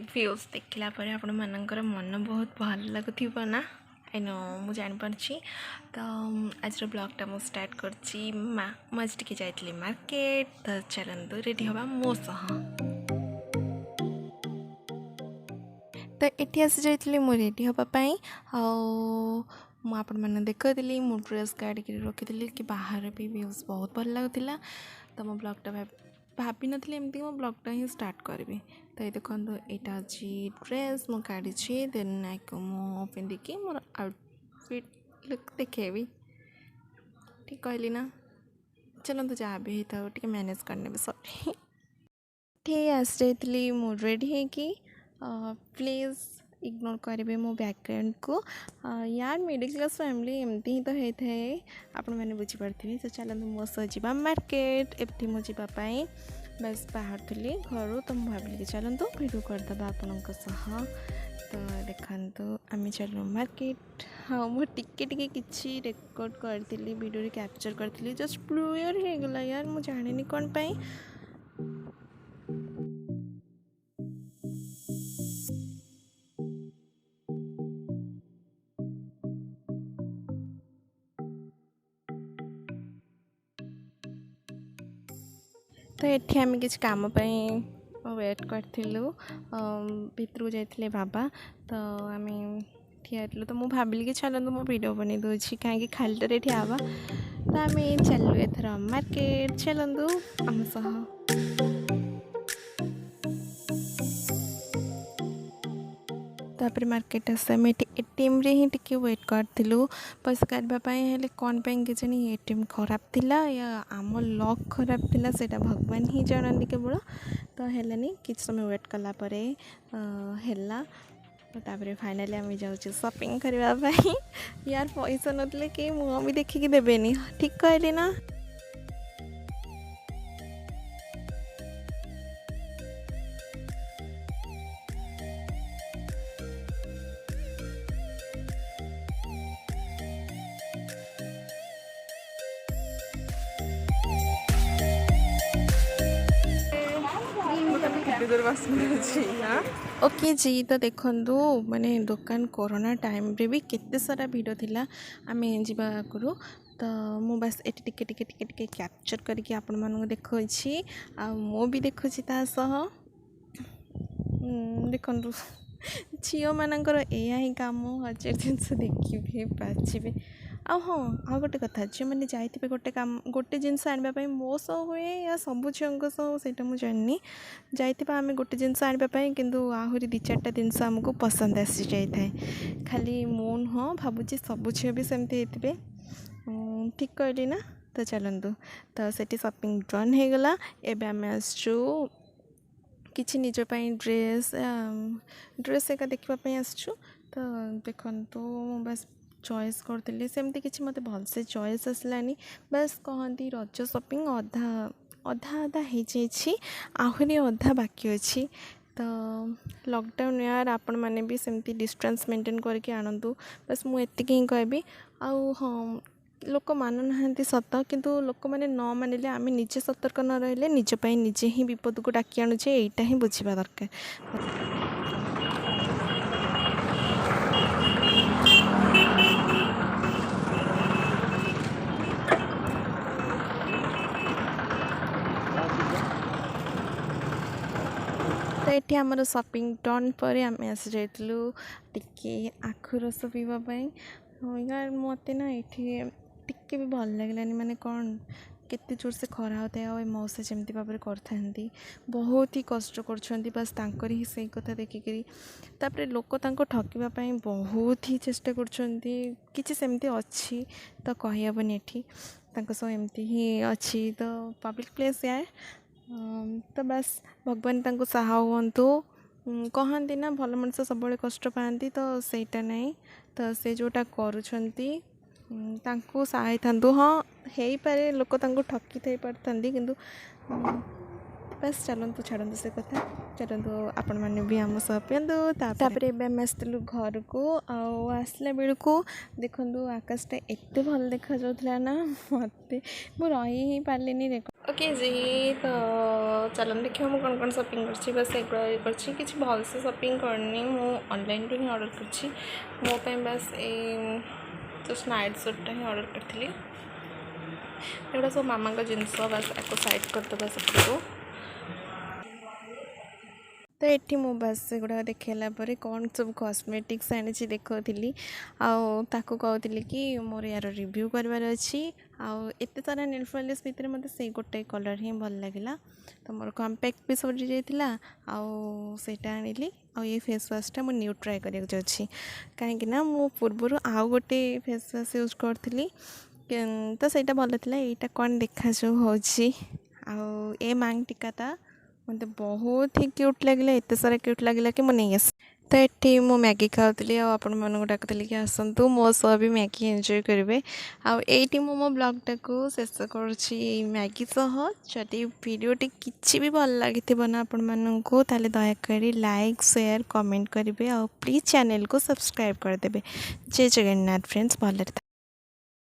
Views देखला पर आपण मानकर मन बहुत भल लगुथिबो ना आई नो मु जान पारछि। तो आज ब्लॉगटा मु स्टार्ट करछि मु आज टिके जाइतली मार्केट। तो चलंतु रेडी हवा मो सह। तो एठी आसी जाइतली मु रेडी हवा पई मु आपण माने देखैतली मु ड्रेस काढी के रखितली कि बाहर भी व्यूज बहुत भल लागुतिला। तो मो ब्लॉगटा भाभी नथली एमती मो ब्लॉगटा ही स्टार्ट करबी। तो ये देखो यहाँ अच्छी ड्रेस मु काढ़ी देन नाइक मु पिंधिकी मोर आउटफिट लुक देखेबी। ठीक कहली ना। चलते जहाँ भी होता टे मैनेज करने सॉरी ठीक आस जाइली मु रेडी है कि प्लीज इग्नोर करेंगे मो बैकग्राउंड को। यार मिडिल क्लास फैमिली एमती ही तो होता है आपण मैंने बुझीपारे। तो चलते मो सह जा मार्केट एमती मु जावाई बस बाहर थी घर। तो मुझे भाविली कि चलतु भिडियो करदे आपण तो देखु आम चलू मार्केट। हाँ मुझे टिके किसी रेकर्ड करी वीडियो कैप्चर करी जस्ट ब्लूयर हो गला यार मुझे जानी कौन पाई। तो ये आम किसी कम वेट करूँ भितर जाइए बाबा। तो आम ठिया तो मुझे भाविली कि चलते मो वीडियो बन दूसरी कहीं खालीटे ठिया। तो आम चलू एथर मार्केट चलतु आम सह। तापर मार्केट आस आम एटीएम रे ही टिके वेट करूँ पैसा काढ़ापी। कौन पे जानी एटीएम खराब थिला या आम लक खराब थिला सेटा भगवान ही जानती केवल। तो हेलानी किसी समय वेट कला परे हेला। तापर फाइनाली आम जाऊँ शॉपिंग करने यार पैसा नतले कि मुँह भी देखिकी देवेनी। ठीक कहली ना। ओके जी। तो देखु माने दुकान कोरोना टाइम रे भी केते सारा भिड़ थिला आम जावा आगु। तो मु बस ये टिके टिके टिके टिके कैप्चर करके आपण मानू देखुची मो भी देखुची ता सह। देखु झील मानकर या ही कम हजार जिनस देखिए बाछे। हाँ आ गोटे कथा झील मैंने जाइए गोटे काम गोटे जिनस आने मो सह हुए या सबू झील सह से मुझे जानी जाइए आम गोटे जिनस आने किंतु आहरी दी चार्टा जिनस आमको पसंद आसी जाए खाली मो नुह भावुँ सबू झील भी सेमती होते। ठीक कहली ना। तो चलतु तो सेठी शॉपिंग डन हो गला। एबे आम आसचु किसी निजपाई ड्रेस एका देखापी आसचु। तो देखु बस चॉइस करी सेमती किसी मत भलसे चॉइस आसलानी। बस कहती रज शॉपिंग अधा अधा अधा हो जाइए आहरी अधा बाकी अच्छी। तो लॉकडाउन यार आपण मैंने भी सेमती डिस्टेंस मेंटेन करके आणतु बस मुझे ही कहबी। आउ हाँ लोक मानु ना सत किंतु लोक मैंने न मानिले आम निजे सतर्क न रही निजपाई निजे ही विपद को डाकी आणुचे यहीटा ही बुझा दरकार। तो ये आमर शॉपिंग डन पर आम आसी जाइलु टिके आखु रस पीवाई। यार मत ना ये टिके भी भल लगलानी माने कौन केते जोर से खरा होता है। और मौसा जमती भाव करते बहुत ही कष्ट कर बस तांकर ही सही कथा देखिकी। तापर लोक तांको ठकिबा बहुत ही चेष्टा कर सेमती अच्छी तो कहीहबनी एठी तांको सो एमती ही अच्छी। तो पब्लिक प्लेस यार। तो बस भगवान तांको सहा हुअंतु कहती ना भल मनुष्य सब कष्ट पाती तो सेटा नहीं। तो से जोटा करुछंती तांको सहाय था। हाँ हो पारे लोक तांको ठकी थी पारती किंतु बस चलतु छाड़ू से कथा चलतु आपण मैंने भी आम सह पिंतु तापर एवं आम आसलु घर को आसला बेलू देखु आकाशटा एत भल देखा जाऊला ना मत मु रही ही पारे ओके जी। तो चलन देखिए मुझे कौन कौन शॉपिंग कर बस एगुड़ा कर भल से शॉपिंग करनी मु ऑनलाइन रू ही ऑर्डर कर मोपाई बस ये जस्ट नाइट सूटा ही ऑर्डर करी एगुड़ा सब मामा का जिनस बस आपको साइड करदे सब तो ये मु बस गुड़ा देखला कौन सब कॉस्मेटिक्स आनी देखी आको कहती कि मोर यार रिव्यू करार अच्छी आते सारा नेल पॉलिश भितर मत से गोटे कलर ही भल लगे तो मोर कॉम्पैक्ट भी सरी जाता आईटा आनिली ये फेस वाशटा मुझे न्यू ट्राए करा कहीं मु पूर्वर आउ गोटे फेस वाश यूज करी तो सहीटा भल था यहाँ कौन देखा हो मांग टीकाटा मत बहुत ही क्यूट लगे एत सारा क्यूट लगे कि मुझे नहीं आस तो ये मु मैगी खाऊली आपण मानक डाकुली कि आसतु मो सह भी मैगी एंजॉय करेंगे आईटी मो ब्लॉगटा को शेष करुँची मैगी सह जदि वीडियोटी किसी भी भल लगी ना आपण मानक ताले दयाकोरी लाइक शेयर कमेंट करेंगे आ प्लीज चैनल को सब्सक्राइब करदे। जय जगन्नाथ फ्रेंड्स भल